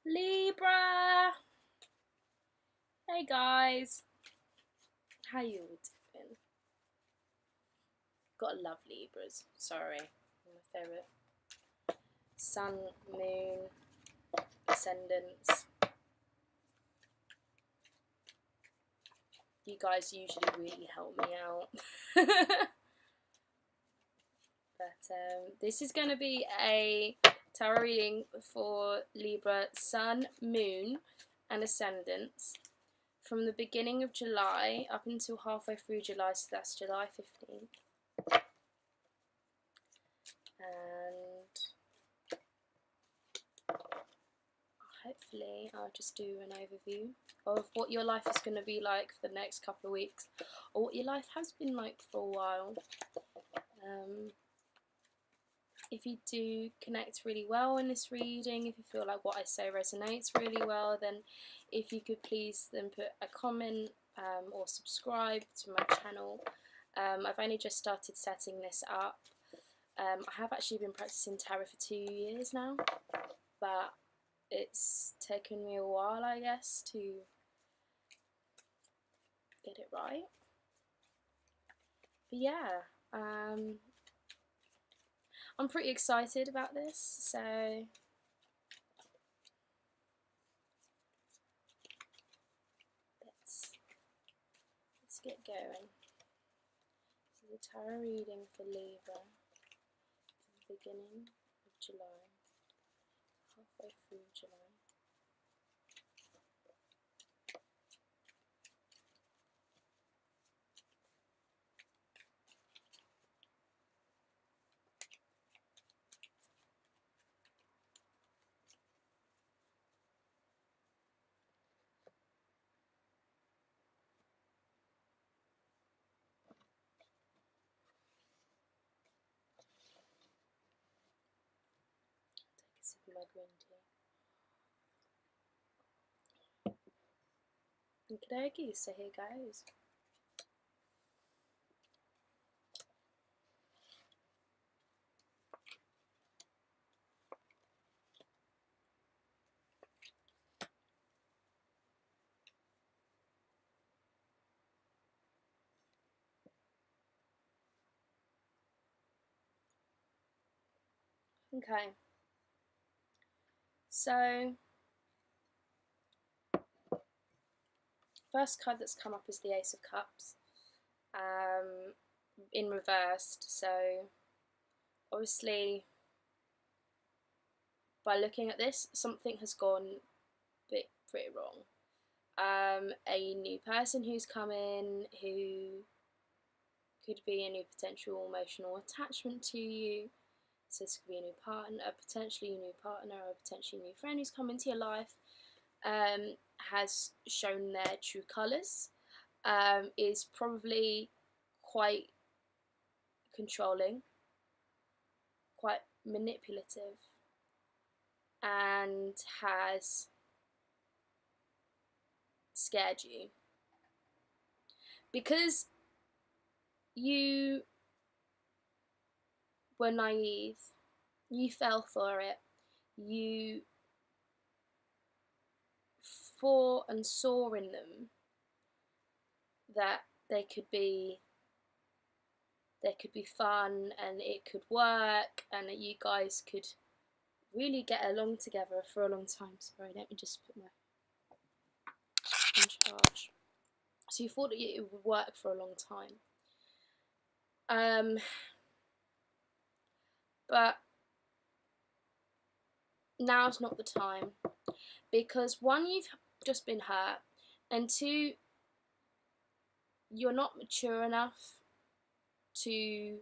Libra! Hey guys, how you all doing? Gotta love Libras, sorry, my favourite. Sun, Moon, Ascendants. You guys usually really help me out. But this is going to be a tarot reading for Libra, Sun, Moon and Ascendants from the beginning of July up until halfway through July, so that's July 15th. And hopefully I'll just do an overview of what your life is going to be like for the next couple of weeks, or what your life has been like for a while. If you do connect really well in this reading, if you feel like what I say resonates really well, then if you could please then put a comment or subscribe to my channel. I've only just started setting this up. I have actually been practicing tarot for 2 years now, but it's taken me a while, I guess, to get it right. But yeah, I'm pretty excited about this, so let's get going. This is a tarot reading for Libra for the beginning of July, halfway through July. Take a sip of my green tea. Okie dokie, so here goes. Okay, so first card that's come up is the Ace of Cups, in reversed. So obviously, by looking at this, something has gone pretty wrong. A new person who's come in who could be a new potential emotional attachment to you. So this could be a new partner, potentially a new partner, or potentially a new friend who's come into your life, has shown their true colours, is probably quite controlling, quite manipulative, and has scared you. Because you were naive, you fell for it, you thought and saw in them that they could be fun and it could work and that you guys could really get along together for a long time. Sorry, let me just put my in charge. So you thought that it would work for a long time. But now's not the time, because one, you've just been hurt, and two, you're not mature enough to,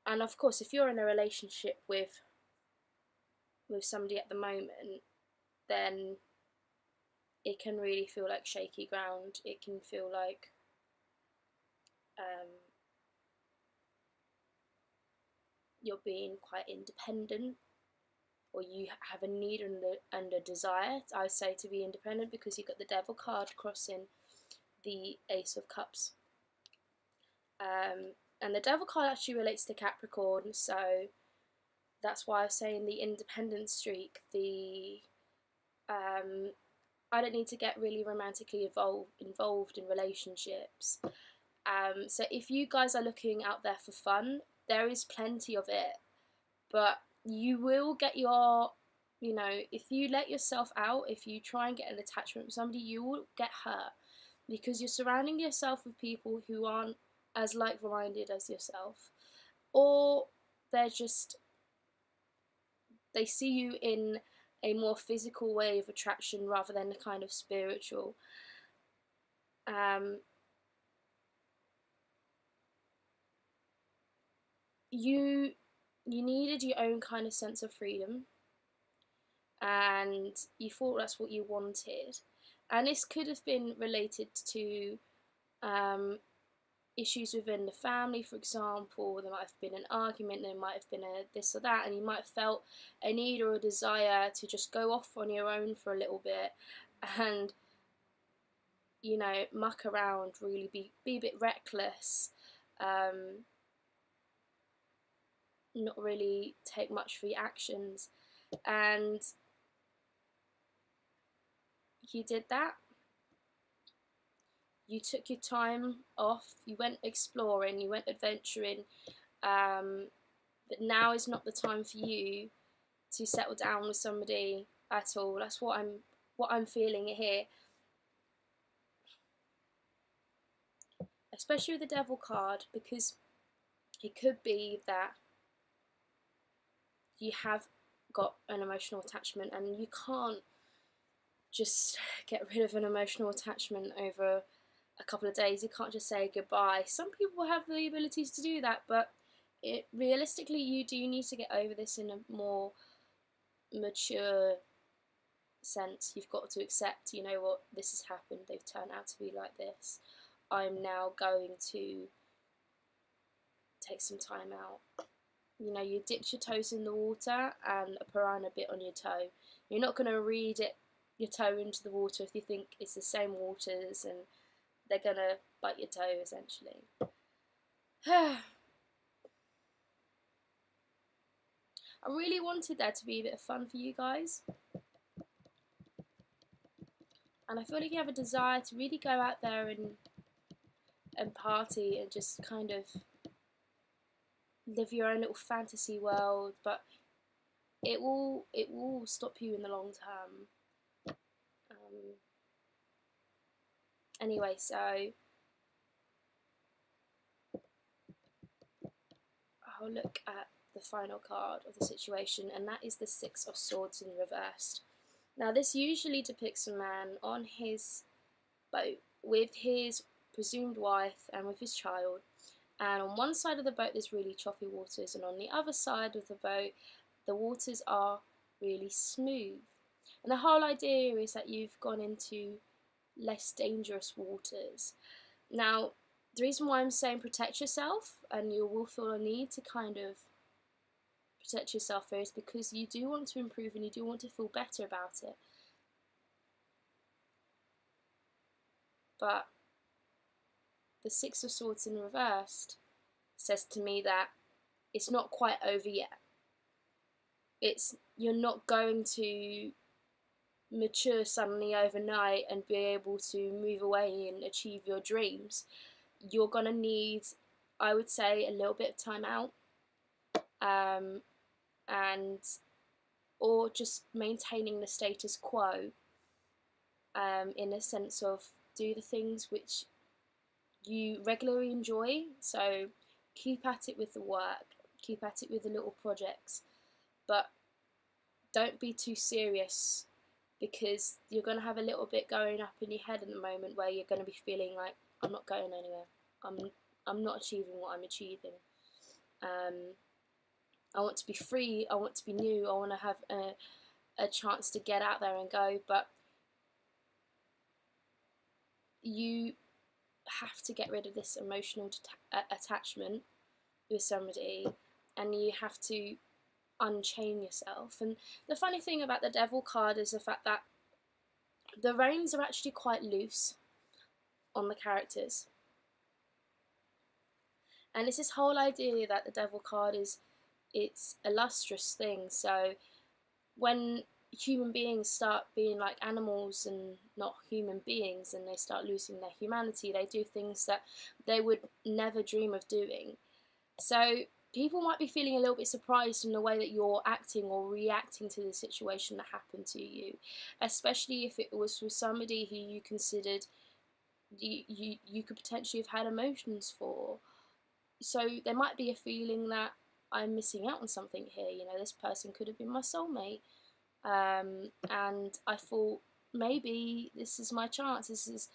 and of course if you're in a relationship with somebody at the moment, then it can really feel like shaky ground. It can feel like you're being quite independent, or you have a need and a desire, I say, to be independent, because you've got the Devil card crossing the Ace of Cups. And the Devil card actually relates to Capricorn, so that's why I was saying the independent streak, the I don't need to get really romantically involved in relationships. So if you guys are looking out there for fun, there is plenty of it, but you will get your, if you let yourself out, if you try and get an attachment with somebody, you will get hurt because you're surrounding yourself with people who aren't as like-minded as yourself, or they're just, they see you in a more physical way of attraction rather than a kind of spiritual. You needed your own kind of sense of freedom, and you thought that's what you wanted. And this could have been related to issues within the family, for example. There might have been an argument, there might have been a this or that, and you might have felt a need or a desire to just go off on your own for a little bit and, muck around, really be a bit reckless, not really take much for your actions. And you did that. You took your time off, you went exploring, you went adventuring, but now is not the time for you to settle down with somebody at all. That's what I'm feeling here. Especially with the Devil card, because it could be that you have got an emotional attachment and you can't just get rid of an emotional attachment over a couple of days. You can't just say goodbye. Some people have the abilities to do that, but realistically you do need to get over this in a more mature sense. You've got to accept, you know what, this has happened, they've turned out to be like this. I'm now going to take some time out. You dipped your toes in the water and a piranha bit on your toe. You're not going to re-dip your toe into the water if you think it's the same waters and they're going to bite your toe, essentially. I really wanted there to be a bit of fun for you guys. And I feel like you have a desire to really go out there and party and just kind of live your own little fantasy world, but it will stop you in the long term. Anyway, so I'll look at the final card of the situation, and that is the Six of Swords in reversed. Now this usually depicts a man on his boat with his presumed wife and with his child, and on one side of the boat there's really choppy waters, and on the other side of the boat the waters are really smooth. And the whole idea is that you've gone into less dangerous waters. Now, the reason why I'm saying protect yourself, and you will feel a need to kind of protect yourself here, is because you do want to improve and you do want to feel better about it. But the Six of Swords in reversed says to me that it's not quite over yet. You're not going to mature suddenly overnight and be able to move away and achieve your dreams. You're gonna need, I would say, a little bit of time out, and or just maintaining the status quo, in a sense of do the things which you regularly enjoy. So keep at it with the work, keep at it with the little projects, but don't be too serious, because you're going to have a little bit going up in your head in the moment where you're going to be feeling like, I'm not going anywhere, I'm not achieving what I'm achieving. I want to be free, I want to be new, I want to have a chance to get out there and go, but you have to get rid of this emotional attachment with somebody, and you have to unchain yourself. And the funny thing about the Devil card is the fact that the reins are actually quite loose on the characters, and it's this whole idea that the Devil card is it's a lustrous thing. So when human beings start being like animals and not human beings, and they start losing their humanity, they do things that they would never dream of doing. So people might be feeling a little bit surprised in the way that you're acting or reacting to the situation that happened to you, especially if it was with somebody who you considered you could potentially have had emotions for. So there might be a feeling that I'm missing out on something here. You know, this person could have been my soulmate. And I thought maybe this is my chance. This is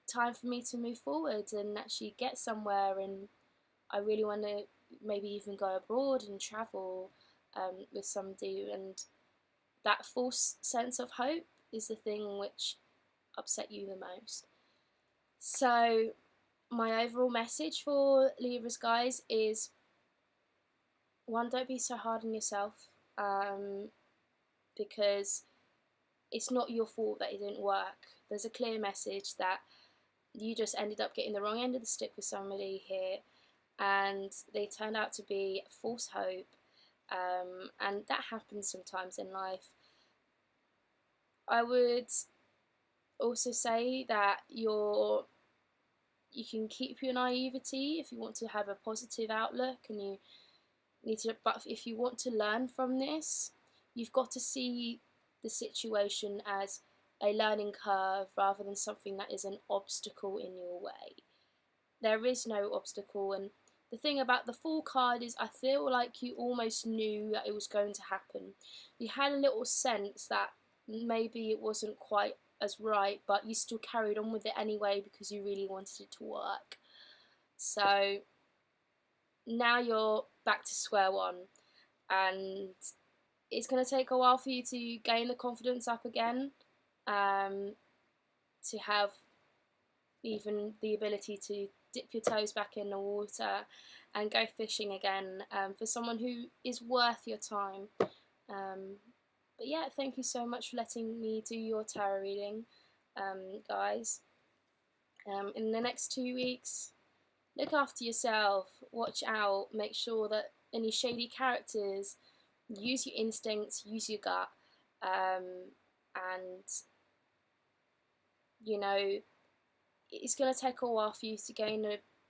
time for me to move forward and actually get somewhere. And I really want to maybe even go abroad and travel with somebody. And that false sense of hope is the thing which upset you the most. So my overall message for Libras, guys, is one, don't be so hard on yourself, because it's not your fault that it didn't work. There's a clear message that you just ended up getting the wrong end of the stick with somebody here, and they turned out to be false hope, and that happens sometimes in life. I would also say that you can keep your naivety if you want to have a positive outlook, and you need to, but if you want to learn from this, you've got to see the situation as a learning curve rather than something that is an obstacle in your way. There is no obstacle, and the thing about the Fool card is I feel like you almost knew that it was going to happen. You had a little sense that maybe it wasn't quite as right, but you still carried on with it anyway because you really wanted it to work. So now you're back to square one, and it's going to take a while for you to gain the confidence up again, to have even the ability to dip your toes back in the water and go fishing again, for someone who is worth your time. But yeah, thank you so much for letting me do your tarot reading, guys. In the next 2 weeks, look after yourself, watch out, make sure that any shady characters, use your instincts, use your gut, and you know, it's going to take a while for you to gain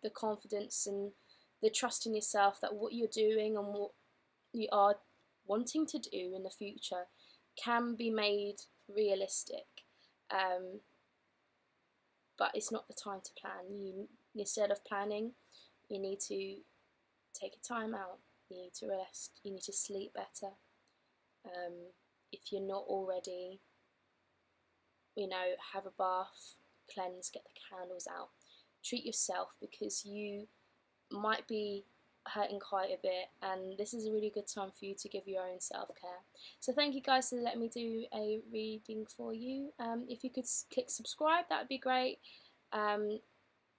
the confidence and the trust in yourself that what you're doing and what you are wanting to do in the future can be made realistic. But it's not the time to plan. Instead of planning, you need to take a time out. You need to rest. You need to sleep better. If you're not already, have a bath, cleanse, get the candles out. Treat yourself, because you might be hurting quite a bit, and this is a really good time for you to give your own self-care. So thank you guys for letting me do a reading for you. If you could click subscribe, that would be great.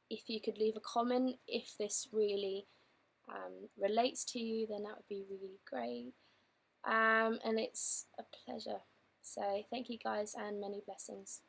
If you could leave a comment if this really relates to you, then that would be really great. And it's a pleasure. So thank you guys, and many blessings.